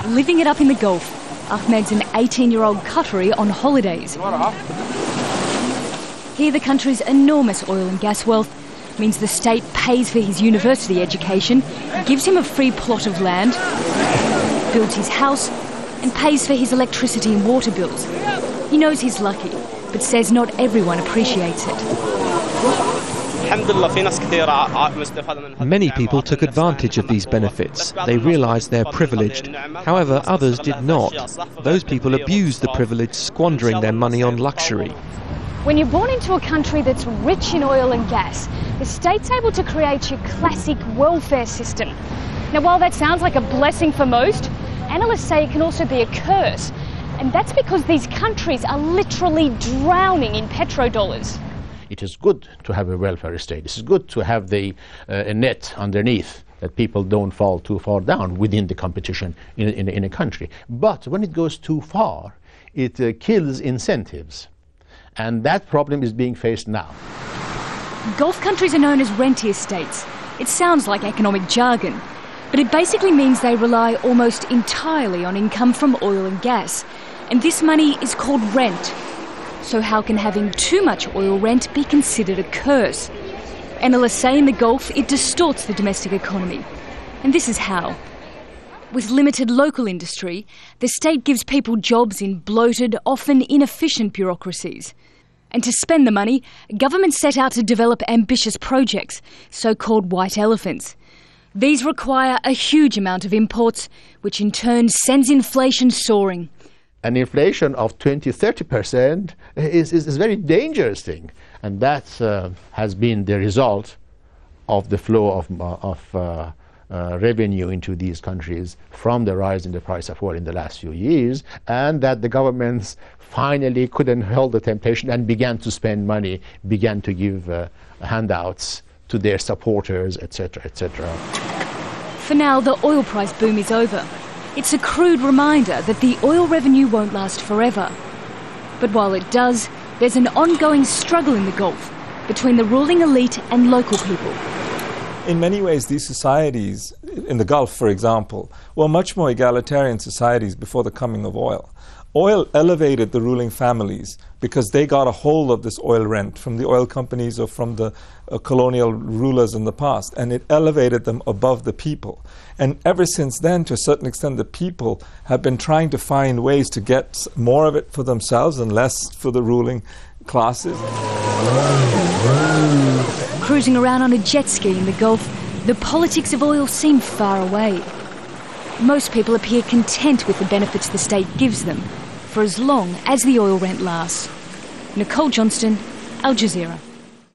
living it up in the Gulf. Ahmed's an 18-year-old Qatari on holidays. Here, the country's enormous oil and gas wealth means the state pays for his university education, gives him a free plot of land, builds his house, and pays for his electricity and water bills. He knows he's lucky, but says not everyone appreciates it. Many people took advantage of these benefits. They realised they're privileged. However, others did not. Those people abused the privilege, squandering their money on luxury. When you're born into a country that's rich in oil and gas, the state's able to create your classic welfare system. Now, while that sounds like a blessing for most, analysts say it can also be a curse. And that's because these countries are literally drowning in petro-dollars. It is good to have a welfare state. It's good to have a net underneath that people don't fall too far down within the competition in a country. But when it goes too far, it kills incentives. And that problem is being faced now. Gulf countries are known as rentier states. It sounds like economic jargon, but it basically means they rely almost entirely on income from oil and gas. And this money is called rent. So how can having too much oil rent be considered a curse? Analysts say in the Gulf it distorts the domestic economy. And this is how. With limited local industry, the state gives people jobs in bloated, often inefficient bureaucracies. And to spend the money, governments set out to develop ambitious projects, so-called white elephants. These require a huge amount of imports, which in turn sends inflation soaring. An inflation of 20-30% is a very dangerous thing. And that has been the result of the flow of revenue into these countries from the rise in the price of oil in the last few years, and that the governments finally couldn't hold the temptation and began to spend money, began to give handouts to their supporters, etc., etc. For now, the oil price boom is over. It's a crude reminder that the oil revenue won't last forever. But while it does, there's an ongoing struggle in the Gulf between the ruling elite and local people. In many ways, these societies, in the Gulf, for example, were much more egalitarian societies before the coming of oil. Oil elevated the ruling families because they got a hold of this oil rent from the oil companies or from the colonial rulers in the past, and it elevated them above the people. And ever since then, to a certain extent, the people have been trying to find ways to get more of it for themselves and less for the ruling classes. Cruising around on a jet ski in the Gulf, the politics of oil seem far away. Most people appear content with the benefits the state gives them, for as long as the oil rent lasts. Nicole, Johnston, Al Jazeera.